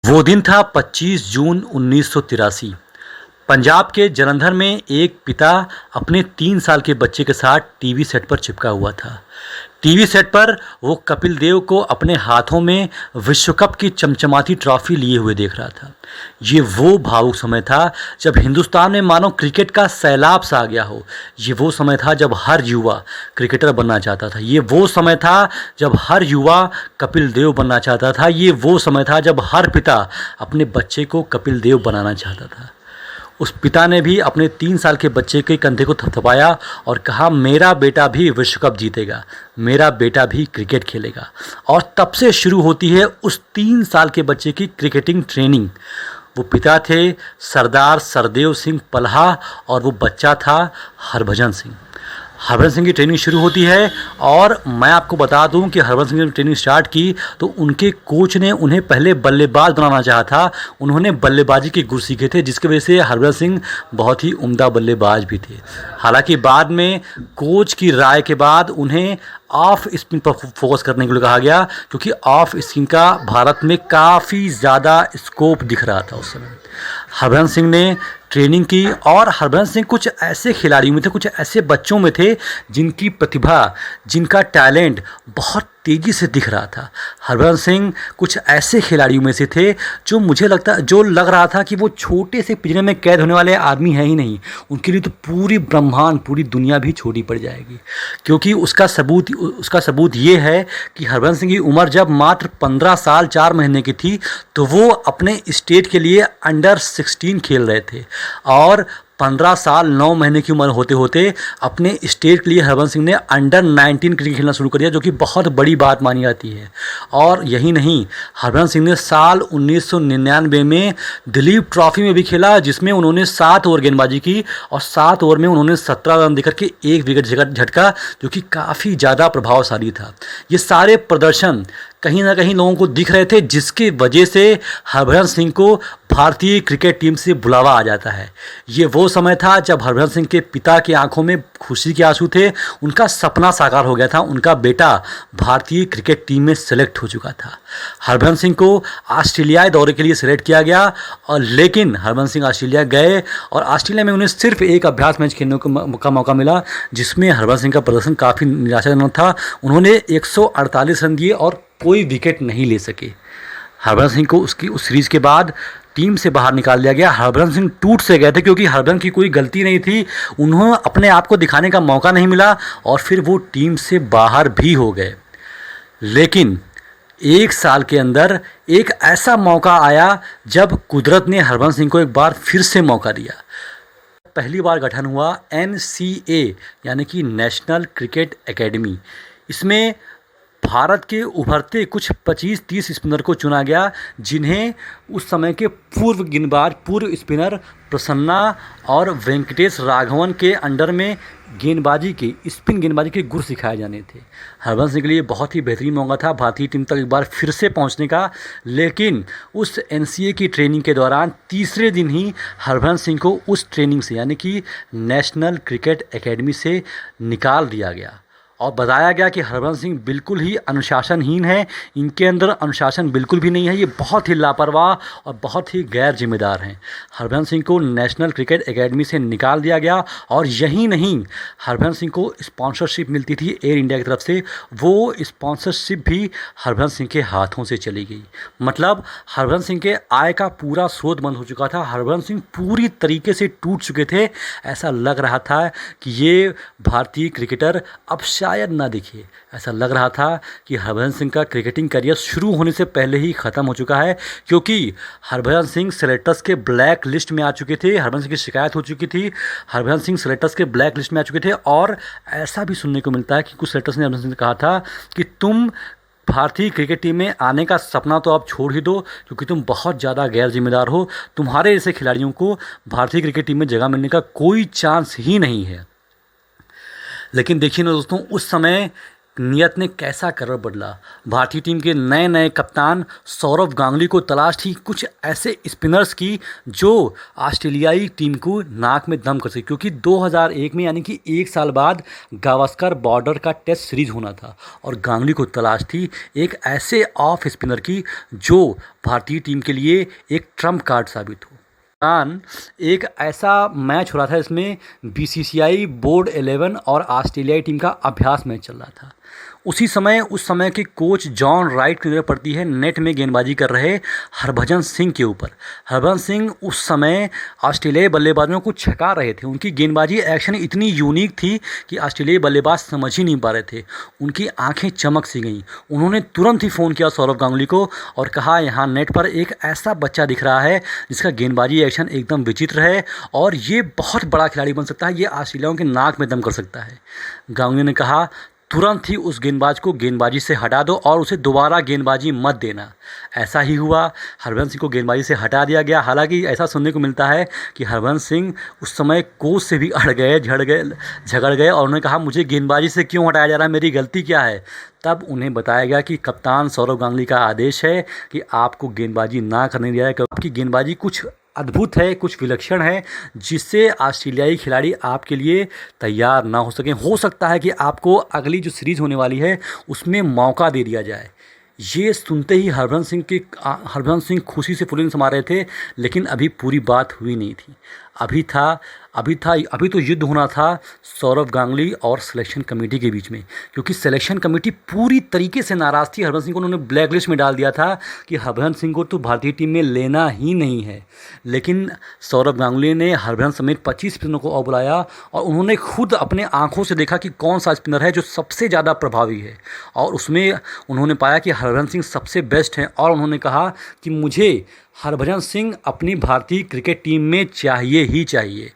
वो दिन था 25 जून 1983। पंजाब के जालंधर में एक पिता अपने 3 साल के बच्चे के साथ टीवी सेट पर चिपका हुआ था। टीवी सेट पर वो कपिल देव को अपने हाथों में विश्व कप की चमचमाती ट्रॉफी लिए हुए देख रहा था। ये वो भावुक समय था जब हिंदुस्तान में मानो क्रिकेट का सैलाब सा आ गया हो। ये वो समय था जब हर युवा क्रिकेटर बनना चाहता था। ये वो समय था जब हर युवा कपिल देव बनना चाहता था। ये वो समय था जब हर पिता अपने बच्चे को कपिल देव बनाना चाहता था। उस पिता ने भी अपने 3 साल के बच्चे के कंधे को थपथपाया और कहा, मेरा बेटा भी विश्व कप जीतेगा, मेरा बेटा भी क्रिकेट खेलेगा। और तब से शुरू होती है उस 3 साल के बच्चे की क्रिकेटिंग ट्रेनिंग। वो पिता थे सरदार सरदेव सिंह पलहा और वो बच्चा था हरभजन सिंह। हरभजन सिंह की ट्रेनिंग शुरू होती है और मैं आपको बता दूं कि हरभजन सिंह ने ट्रेनिंग स्टार्ट की तो उनके कोच ने उन्हें पहले बल्लेबाज बनाना चाहा था। उन्होंने बल्लेबाजी के गुर सीखे थे, जिसकी वजह से हरभजन सिंह बहुत ही उम्दा बल्लेबाज भी थे। हालांकि बाद में कोच की राय के बाद उन्हें ऑफ स्पिन पर फोकस करने के लिए कहा गया, क्योंकि ऑफ स्पिन का भारत में काफ़ी ज़्यादा स्कोप दिख रहा था उस समय। हरभजन सिंह ने ट्रेनिंग की और हरभजन सिंह कुछ ऐसे खिलाड़ियों में थे, कुछ ऐसे बच्चों में थे जिनकी प्रतिभा, जिनका टैलेंट बहुत तेज़ी से दिख रहा था। हरभजन सिंह कुछ ऐसे खिलाड़ियों में से थे जो लग रहा था कि वो छोटे से पिंजरे में कैद होने वाले आदमी हैं ही नहीं। उनके लिए तो पूरी ब्रह्मांड, पूरी दुनिया भी छोटी पड़ जाएगी। क्योंकि उसका सबूत ये है कि हरभजन सिंह की उम्र जब मात्र 15 साल 4 महीने की थी तो वो अपने स्टेट के लिए अंडर 16 खेल रहे थे और 15 साल 9 महीने की उम्र होते होते अपने स्टेट के लिए हरभजन सिंह ने अंडर 19 क्रिकेट खेलना शुरू कर दिया, जो कि बहुत बड़ी बात मानी जाती है। और यही नहीं, हरभजन सिंह ने साल 1999 में दिलीप ट्रॉफी में भी खेला, जिसमें उन्होंने 7 ओवर गेंदबाजी की और 7 ओवर में उन्होंने 17 रन देकर के 1 विकेट झटका, जो कि काफ़ी ज़्यादा प्रभावशाली था। ये सारे प्रदर्शन कहीं ना कहीं लोगों को दिख रहे थे, जिसकी वजह से हरभजन सिंह को भारतीय क्रिकेट टीम से बुलावा आ जाता है। ये वो समय था जब हरभजन सिंह के पिता की आंखों में खुशी के आंसू थे। उनका सपना साकार हो गया था, उनका बेटा भारतीय क्रिकेट टीम में सेलेक्ट हो चुका था। हरभजन सिंह को ऑस्ट्रेलियाई दौरे के लिए सेलेक्ट किया गया और लेकिन हरभजन सिंह ऑस्ट्रेलिया गए और ऑस्ट्रेलिया में उन्हें सिर्फ एक अभ्यास मैच खेलने का मौका मिला, जिसमें हरभजन सिंह का प्रदर्शन काफ़ी निराशाजनक था। उन्होंने 148 रन दिए और कोई विकेट नहीं ले सके। हरभजन सिंह को उस सीरीज़ के बाद टीम से बाहर निकाल दिया गया। हरभजन सिंह टूट से गए थे, क्योंकि हरभजन की कोई गलती नहीं थी। उन्हें अपने आप को दिखाने का मौका नहीं मिला और फिर वो टीम से बाहर भी हो गए। लेकिन 1 साल के अंदर एक ऐसा मौका आया जब कुदरत ने हरभजन सिंह को एक बार फिर से मौका दिया। पहली बार गठन हुआ NCA यानी कि नेशनल क्रिकेट एकेडमी। इसमें भारत के उभरते कुछ 25-30 स्पिनर को चुना गया, जिन्हें उस समय के पूर्व स्पिनर प्रसन्ना और वेंकटेश राघवन के अंडर में स्पिन गेंदबाजी के गुर सिखाए जाने थे। हरभजन सिंह के लिए बहुत ही बेहतरीन मौका था भारतीय टीम तक एक बार फिर से पहुंचने का। लेकिन उस NCA की ट्रेनिंग के दौरान तीसरे दिन ही हरभजन सिंह को उस ट्रेनिंग से यानी कि नेशनल क्रिकेट एकेडमी से निकाल दिया गया और बताया गया कि हरभजन सिंह बिल्कुल ही अनुशासनहीन है, इनके अंदर अनुशासन बिल्कुल भी नहीं है, ये बहुत ही लापरवाह और बहुत ही गैर जिम्मेदार हैं। हरभजन सिंह को नेशनल क्रिकेट एकेडमी से निकाल दिया गया और यही नहीं, हरभजन सिंह को स्पॉन्सरशिप मिलती थी एयर इंडिया की तरफ से, वो स्पॉन्सरशिप भी हरभजन सिंह के हाथों से चली गई। मतलब हरभजन सिंह के आय का पूरा स्रोत बंद हो चुका था। हरभजन सिंह पूरी तरीके से टूट चुके थे। ऐसा लग रहा था कि ये भारतीय क्रिकेटर अब शायद ना दिखे। ऐसा लग रहा था कि हरभजन सिंह का क्रिकेटिंग करियर शुरू होने से पहले ही ख़त्म हो चुका है, क्योंकि हरभजन सिंह सेलेक्टर्स के ब्लैक लिस्ट में आ चुके थे। हरभजन सिंह की शिकायत हो चुकी थी, हरभजन सिंह सेलेक्टर्स के ब्लैक लिस्ट में आ चुके थे। और ऐसा भी सुनने को मिलता है कि कुछ सेलेक्टर्स ने हरभजन सिंह से कहा था कि तुम भारतीय क्रिकेट टीम में आने का सपना तो आप छोड़ ही दो, क्योंकि तुम बहुत ज़्यादा गैर जिम्मेदार हो। तुम्हारे जैसे खिलाड़ियों को भारतीय क्रिकेट टीम में जगह मिलने का कोई चांस ही नहीं है। लेकिन देखिए ना दोस्तों, उस समय नियत ने कैसा करवट बदला। भारतीय टीम के नए नए कप्तान सौरव गांगुली को तलाश थी कुछ ऐसे स्पिनर्स की जो ऑस्ट्रेलियाई टीम को नाक में दम कर सके, क्योंकि 2001 में यानी कि एक साल बाद गावस्कर बॉर्डर का टेस्ट सीरीज होना था और गांगुली को तलाश थी एक ऐसे ऑफ स्पिनर की जो भारतीय टीम के लिए एक ट्रम्प कार्ड साबित हो। एक ऐसा मैच हो रहा था इसमें बीसीसीआई बोर्ड 11 और ऑस्ट्रेलियाई टीम का अभ्यास मैच चल रहा था। उस समय के कोच जॉन राइट की नज़र पड़ती है नेट में गेंदबाजी कर रहे हरभजन सिंह के ऊपर। हरभजन सिंह उस समय ऑस्ट्रेलियाई बल्लेबाजों को छका रहे थे। उनकी गेंदबाजी एक्शन इतनी यूनिक थी कि ऑस्ट्रेलियाई बल्लेबाज समझ ही नहीं पा रहे थे। उनकी आंखें चमक सी गईं। उन्होंने तुरंत ही फ़ोन किया सौरव गांगुली को और कहा, यहाँ नेट पर एक ऐसा बच्चा दिख रहा है जिसका गेंदबाजी एक्शन एकदम विचित्र है और ये बहुत बड़ा खिलाड़ी बन सकता है, ये ऑस्ट्रेलियाओं के नाक में दम कर सकता है। गांगुली ने कहा, तुरंत ही उस गेंदबाज को गेंदबाजी से हटा दो और उसे दोबारा गेंदबाजी मत देना। ऐसा ही हुआ, हरभजन सिंह को गेंदबाजी से हटा दिया गया। हालांकि ऐसा सुनने को मिलता है कि हरभजन सिंह उस समय कोच से भी झगड़ गए और उन्होंने कहा, मुझे गेंदबाजी से क्यों हटाया जा रहा है, मेरी गलती क्या है। तब उन्हें बताया गया कि कप्तान सौरव गांगुली का आदेश है कि आपको गेंदबाजी ना करने दिया है, क्योंकि आपकी गेंदबाजी कुछ अद्भुत है, कुछ विलक्षण है, जिससे ऑस्ट्रेलियाई खिलाड़ी आपके लिए तैयार ना हो सकें। हो सकता है कि आपको अगली जो सीरीज़ होने वाली है उसमें मौका दे दिया जाए। ये सुनते ही हरभजन सिंह खुशी से पुलिंग समा रहे थे, लेकिन अभी पूरी बात हुई नहीं थी। अभी तो युद्ध होना था सौरव गांगुली और सिलेक्शन कमेटी के बीच में, क्योंकि सिलेक्शन कमेटी पूरी तरीके से नाराज़ थी। हरभजन सिंह को उन्होंने ब्लैक लिस्ट में डाल दिया था कि हरभजन सिंह को तो भारतीय टीम में लेना ही नहीं है। लेकिन सौरव गांगुली ने हरभजन समेत 25 स्पिनरों को और बुलाया और उन्होंने खुद अपने आंखों से देखा कि कौन सा स्पिनर है जो सबसे ज़्यादा प्रभावी है, और उसमें उन्होंने पाया कि हरभजन सिंह सबसे बेस्ट हैं। और उन्होंने कहा कि मुझे हरभजन सिंह अपनी भारतीय क्रिकेट टीम में चाहिए ही चाहिए।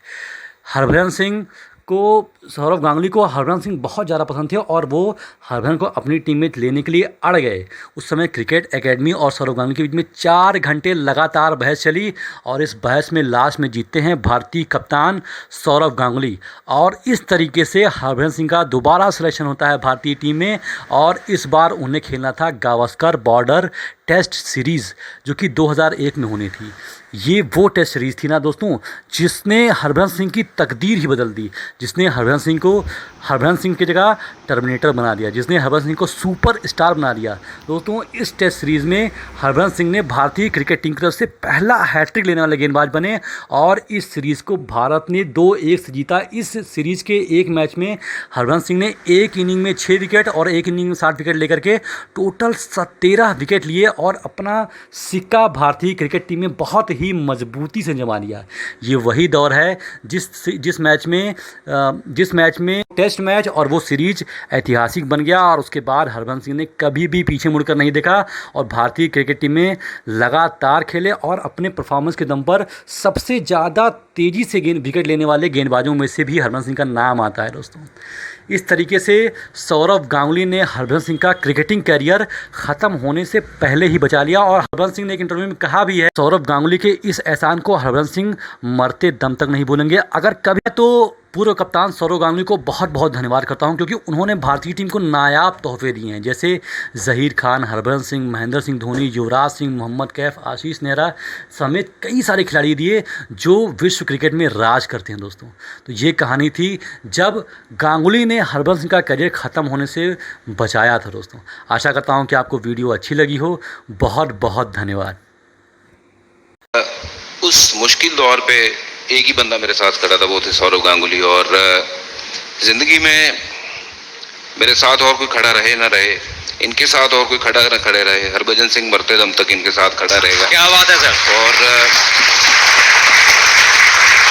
हरभजन सिंह को सौरव गांगुली को हरभजन सिंह बहुत ज़्यादा पसंद थे और वो हरभजन को अपनी टीम में लेने के लिए अड़ गए। उस समय क्रिकेट एकेडमी और सौरव गांगुली के बीच में 4 घंटे लगातार बहस चली और इस बहस में लास्ट में जीतते हैं भारतीय कप्तान सौरव गांगुली, और इस तरीके से हरभजन सिंह का दोबारा सिलेक्शन होता है भारतीय टीम में। और इस बार उन्हें खेलना था गावस्कर बॉर्डर टेस्ट सीरीज़, जो कि 2001 में होनी थी। ये वो टेस्ट सीरीज़ थी ना दोस्तों, जिसने हरभजन सिंह की तकदीर ही बदल दी, जिसने हरभजन सिंह की जगह टर्मिनेटर बना दिया, जिसने हरभजन सिंह को सुपर स्टार बना दिया। दोस्तों, इस टेस्ट सीरीज़ में हरभजन सिंह ने भारतीय क्रिकेट टीम की तरफ से पहला हैट्रिक लेने वाले गेंदबाज बने और इस सीरीज़ को भारत ने 2-1 से जीता। इस सीरीज़ के एक मैच में हरभजन सिंह ने एक इनिंग में 6 विकेट और एक इनिंग में 60 विकेट लेकर के टोटल 13 विकेट लिए और अपना सिक्का भारतीय क्रिकेट टीम में बहुत ही मजबूती से जमा लिया। ये वही दौर है जिस मैच में टेस्ट मैच और वो सीरीज ऐतिहासिक बन गया, और उसके बाद हरभजन सिंह ने कभी भी पीछे मुड़कर नहीं देखा और भारतीय क्रिकेट टीम में लगातार खेले और अपने परफॉर्मेंस के दम पर सबसे ज़्यादा तेज़ी से विकेट लेने वाले गेंदबाजों में से भी हरभजन सिंह का नाम आता है। दोस्तों, इस तरीके से सौरव गांगुली ने हरभजन सिंह का क्रिकेटिंग करियर ख़त्म होने से पहले ही बचा लिया। और हरभजन सिंह ने एक इंटरव्यू में कहा भी है, सौरव गांगुली के इस एहसान को हरभजन सिंह मरते दम तक नहीं भूलेंगे। अगर कभी तो पूर्व कप्तान सौरव गांगुली को बहुत बहुत धन्यवाद करता हूं, क्योंकि उन्होंने भारतीय टीम को नायाब तोहफे दिए हैं, जैसे ज़हीर खान, हरभजन सिंह, महेंद्र सिंह धोनी, युवराज सिंह, मोहम्मद कैफ, आशीष नेहरा समेत कई सारे खिलाड़ी दिए जो विश्व क्रिकेट में राज करते हैं। दोस्तों, तो ये कहानी थी जब गांगुली ने हरभजन सिंह का करियर ख़त्म होने से बचाया था। दोस्तों, आशा करता हूँ कि आपको वीडियो अच्छी लगी हो। बहुत बहुत धन्यवाद। उस मुश्किल दौर पे एक ही बंदा मेरे साथ खड़ा था, वो थे सौरव गांगुली। और ज़िंदगी में मेरे साथ और कोई खड़ा रहे ना रहे, इनके साथ और कोई खड़ा ना खड़े रहे, हरभजन सिंह मरते दम तक इनके साथ खड़ा रहेगा। क्या बात है सर। और